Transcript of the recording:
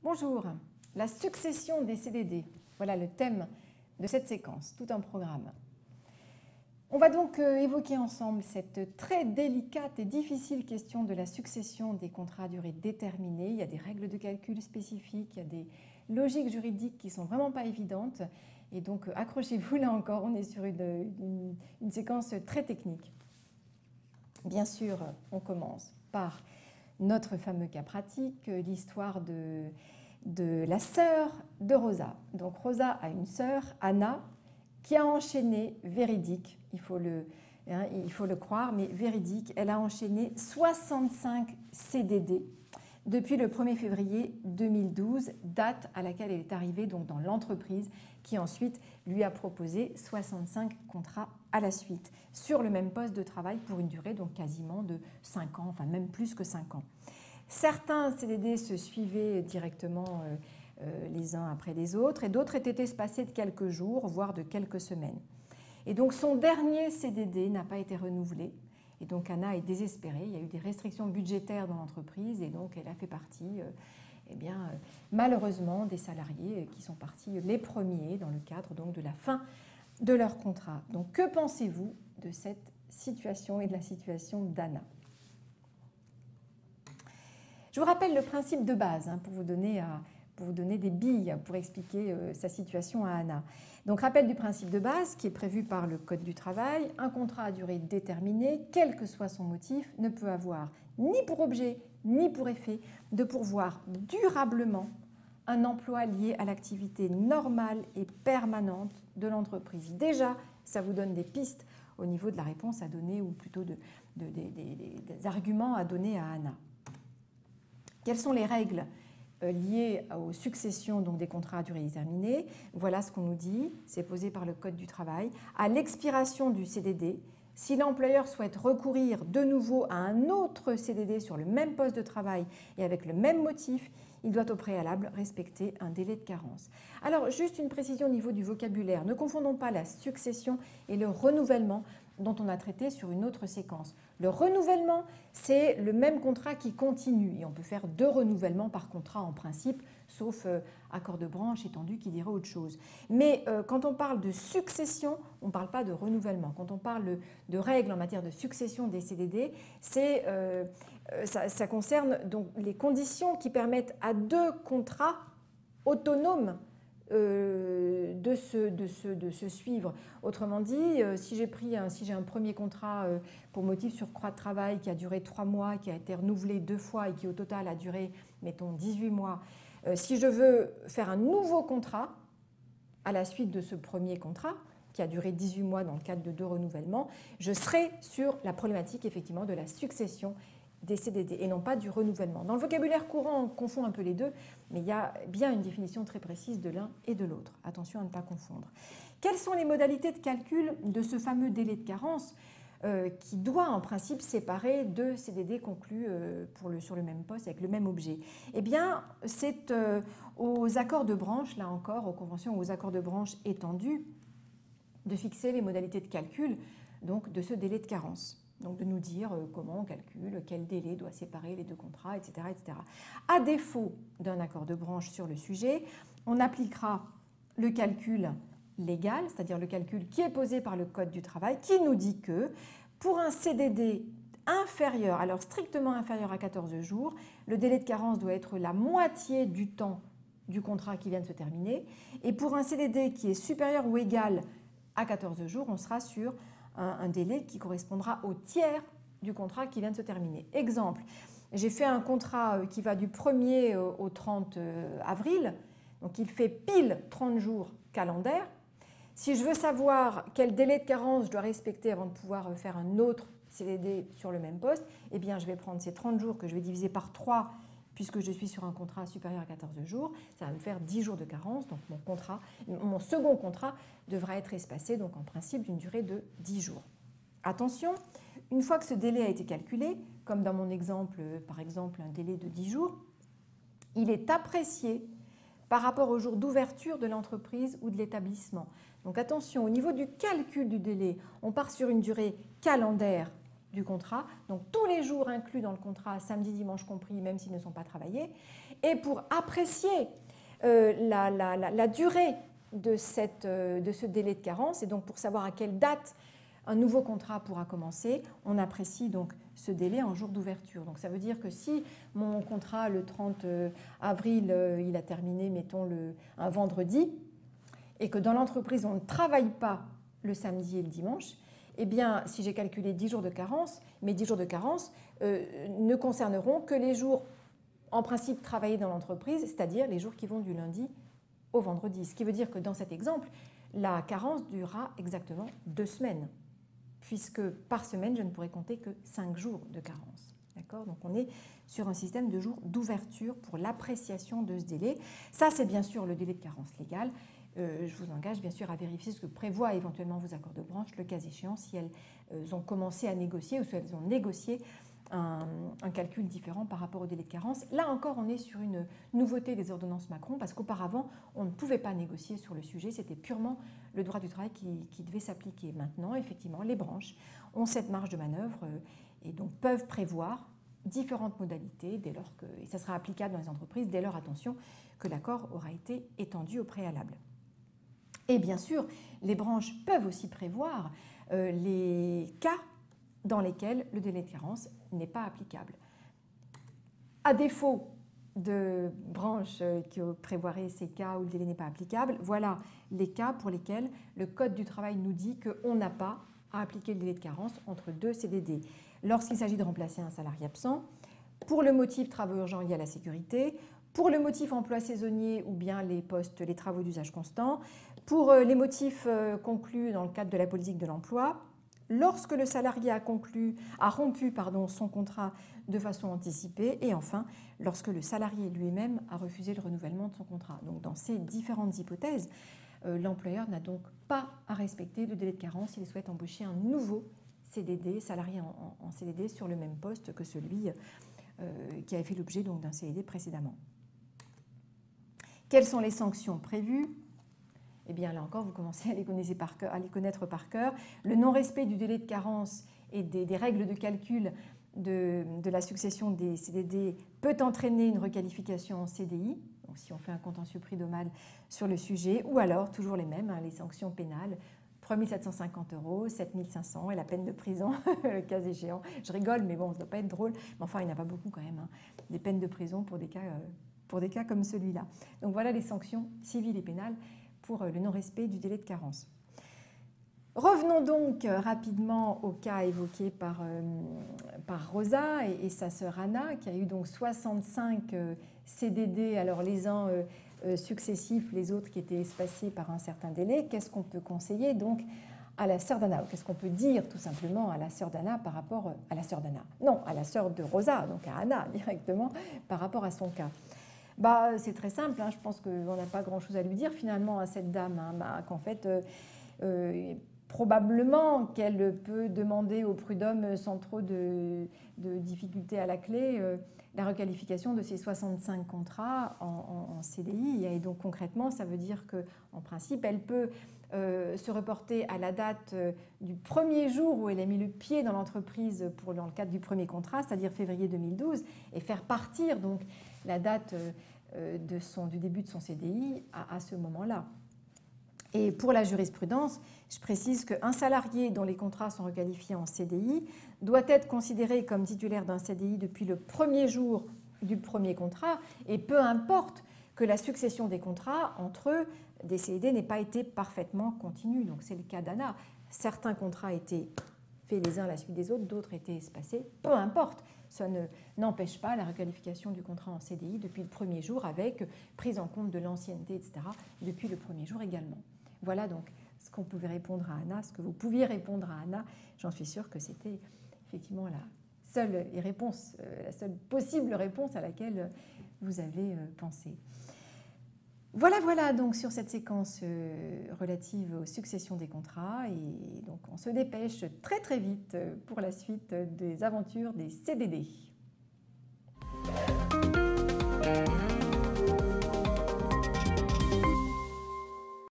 Bonjour, la succession des CDD. Voilà le thème de cette séquence, tout un programme. On va donc évoquer ensemble cette très délicate et difficile question de la succession des contrats à durée déterminée. Il y a des règles de calcul spécifiques, il y a des logiques juridiques qui ne sont vraiment pas évidentes. Et donc accrochez-vous, là encore, on est sur une séquence très technique. Bien sûr, on commence par notre fameux cas pratique, l'histoire de la sœur de Rosa. Donc Rosa a une sœur, Anna, qui a enchaîné, véridique, il faut le croire, mais véridique, elle a enchaîné 65 CDD depuis le 1er février 2012, date à laquelle elle est arrivée donc dans l'entreprise qui ensuite lui a proposé 65 contrats à la suite sur le même poste de travail pour une durée donc quasiment de 5 ans, enfin même plus que 5 ans. Certains CDD se suivaient directement les uns après les autres et d'autres étaient espacés de quelques jours, voire de quelques semaines. Et donc son dernier CDD n'a pas été renouvelé. Et donc Anna est désespérée, il y a eu des restrictions budgétaires dans l'entreprise et donc elle a fait partie, malheureusement, des salariés qui sont partis les premiers dans le cadre donc de la fin de leur contrat. Donc que pensez-vous de cette situation et de la situation d'Anna ? Je vous rappelle le principe de base pour vous donner des billes pour expliquer sa situation à Anna. Donc, rappel du principe de base qui est prévu par le Code du travail, un contrat à durée déterminée, quel que soit son motif, ne peut avoir ni pour objet ni pour effet de pourvoir durablement un emploi lié à l'activité normale et permanente de l'entreprise. Déjà, ça vous donne des pistes au niveau de la réponse à donner ou plutôt des arguments à donner à Anna. Quelles sont les règles liées aux successions donc des contrats à durée déterminée? Voilà ce qu'on nous dit, c'est posé par le Code du travail. À l'expiration du CDD, si l'employeur souhaite recourir de nouveau à un autre CDD sur le même poste de travail et avec le même motif, il doit au préalable respecter un délai de carence. Alors, juste une précision au niveau du vocabulaire. Ne confondons pas la succession et le renouvellement dont on a traité sur une autre séquence. Le renouvellement, c'est le même contrat qui continue et on peut faire 2 renouvellements par contrat en principe, sauf accord de branche étendu qui dirait autre chose. Mais quand on parle de succession, on ne parle pas de renouvellement. Quand on parle de règles en matière de succession des CDD, ça concerne donc les conditions qui permettent à 2 contrats autonomes de se suivre. Autrement dit, si j'ai un premier contrat pour motif sur surcroît de travail qui a duré 3 mois, qui a été renouvelé 2 fois et qui au total a duré, mettons, 18 mois, si je veux faire un nouveau contrat à la suite de ce premier contrat, qui a duré 18 mois dans le cadre de 2 renouvellements, je serai sur la problématique effectivement de la succession des CDD et non pas du renouvellement. Dans le vocabulaire courant, on confond un peu les deux, mais il y a bien une définition très précise de l'un et de l'autre. Attention à ne pas confondre. Quelles sont les modalités de calcul de ce fameux délai de carence qui doit en principe séparer 2 CDD conclus sur le même poste avec le même objet? Eh bien, c'est aux accords de branche, là encore, aux conventions ou aux accords de branche étendus, de fixer les modalités de calcul donc, de ce délai de carence. Donc de nous dire comment on calcule, quel délai doit séparer les 2 contrats, etc., etc. À défaut d'un accord de branche sur le sujet, on appliquera le calcul légal, c'est-à-dire le calcul qui est posé par le Code du travail, qui nous dit que pour un CDD inférieur, alors strictement inférieur à 14 jours, le délai de carence doit être la moitié du temps du contrat qui vient de se terminer. Et pour un CDD qui est supérieur ou égal à 14 jours, on sera sur un délai qui correspondra au tiers du contrat qui vient de se terminer. Exemple, j'ai fait un contrat qui va du 1er au 30 avril, donc il fait pile 30 jours calendaires. Si je veux savoir quel délai de carence je dois respecter avant de pouvoir faire un autre CDD sur le même poste, eh bien je vais prendre ces 30 jours que je vais diviser par 3 puisque je suis sur un contrat supérieur à 14 jours, ça va me faire 10 jours de carence. Donc mon second contrat devra être espacé, donc en principe d'une durée de 10 jours. Attention, une fois que ce délai a été calculé, comme dans mon exemple, par exemple un délai de 10 jours, il est apprécié par rapport au jour d'ouverture de l'entreprise ou de l'établissement. Donc attention, au niveau du calcul du délai, on part sur une durée calendaire du contrat, donc tous les jours inclus dans le contrat, samedi, dimanche compris, même s'ils ne sont pas travaillés, et pour apprécier la durée de ce délai de carence, et donc pour savoir à quelle date un nouveau contrat pourra commencer, on apprécie donc ce délai en jour d'ouverture. Donc ça veut dire que si mon contrat le 30 avril, il a terminé, mettons, un vendredi, et que dans l'entreprise on ne travaille pas le samedi et le dimanche, eh bien, si j'ai calculé 10 jours de carence, mes 10 jours de carence ne concerneront que les jours, en principe, travaillés dans l'entreprise, c'est-à-dire les jours qui vont du lundi au vendredi. Ce qui veut dire que dans cet exemple, la carence durera exactement 2 semaines, puisque par semaine, je ne pourrai compter que 5 jours de carence. D'accord ? Donc on est sur un système de jours d'ouverture pour l'appréciation de ce délai. Ça, c'est bien sûr le délai de carence légal. Je vous engage bien sûr à vérifier ce que prévoient éventuellement vos accords de branche, le cas échéant, si elles ont commencé à négocier ou si elles ont négocié un calcul différent par rapport au délai de carence. Là encore, on est sur une nouveauté des ordonnances Macron, parce qu'auparavant, on ne pouvait pas négocier sur le sujet, c'était purement le droit du travail qui devait s'appliquer. Maintenant, effectivement, les branches ont cette marge de manœuvre et donc peuvent prévoir différentes modalités, dès lors que, et ça sera applicable dans les entreprises, dès lors, attention, que l'accord aura été étendu au préalable. Et bien sûr, les branches peuvent aussi prévoir les cas dans lesquels le délai de carence n'est pas applicable. À défaut de branches qui prévoiraient ces cas où le délai n'est pas applicable, voilà les cas pour lesquels le Code du travail nous dit qu'on n'a pas à appliquer le délai de carence entre 2 CDD. Lorsqu'il s'agit de remplacer un salarié absent, pour le motif travaux urgents liés à la sécurité, pour le motif emploi saisonnier ou bien les travaux d'usage constant, pour les motifs conclus dans le cadre de la politique de l'emploi, lorsque le salarié a rompu son contrat de façon anticipée, et enfin, lorsque le salarié lui-même a refusé le renouvellement de son contrat. Donc, dans ces différentes hypothèses, l'employeur n'a donc pas à respecter le délai de carence s'il souhaite embaucher un nouveau CDD, salarié en CDD, sur le même poste que celui qui avait fait l'objet d'un CDD précédemment. Quelles sont les sanctions prévues ? Eh bien, là encore, vous commencez à les connaître par cœur. Le non-respect du délai de carence et des règles de calcul de la succession des CDD peut entraîner une requalification en CDI, donc si on fait un contentieux prud'homal sur le sujet, ou alors, toujours les mêmes, les sanctions pénales, 3 750 €, 7 500 et la peine de prison, le cas échéant. Je rigole, mais bon, ça ne doit pas être drôle. Mais enfin, il n'y en a pas beaucoup quand même, des peines de prison pour des cas comme celui-là. Donc voilà les sanctions civiles et pénales pour le non-respect du délai de carence. Revenons donc rapidement au cas évoqué par Rosa et sa sœur Anna, qui a eu donc 65 CDD, alors les uns successifs, les autres qui étaient espacés par un certain délai. Qu'est-ce qu'on peut conseiller donc à la sœur d'Anna, ou qu'est-ce qu'on peut dire tout simplement à la sœur d'Anna par rapport à la sœur d'Anna? Non, à la sœur de Rosa, donc à Anna directement par rapport à son cas. C'est très simple, je pense qu'on n'a pas grand-chose à lui dire finalement à cette dame, qu'en fait, probablement qu'elle peut demander au prud'homme sans trop de difficultés à la clé la requalification de ses 65 contrats en CDI. Et donc concrètement, ça veut dire qu'en principe, elle peut se reporter à la date du premier jour où elle a mis le pied dans l'entreprise dans le cadre du premier contrat, c'est-à-dire février 2012, et faire partir donc la date du début de son CDI à ce moment-là. Et pour la jurisprudence, je précise qu'un salarié dont les contrats sont requalifiés en CDI doit être considéré comme titulaire d'un CDI depuis le premier jour du premier contrat, et peu importe que la succession des contrats entre eux, des CDD, n'ait pas été parfaitement continue. Donc c'est le cas d'Anna. Certains contrats étaient faits les uns à la suite des autres, d'autres étaient espacés, peu importe. Ça n'empêche pas la requalification du contrat en CDI depuis le premier jour, avec prise en compte de l'ancienneté, etc., depuis le premier jour également. Voilà donc ce qu'on pouvait répondre à Anna, ce que vous pouviez répondre à Anna. J'en suis sûre que c'était effectivement la seule possible réponse à laquelle vous avez pensé. Voilà donc sur cette séquence relative aux successions des contrats, et donc on se dépêche très très vite pour la suite des aventures des CDD.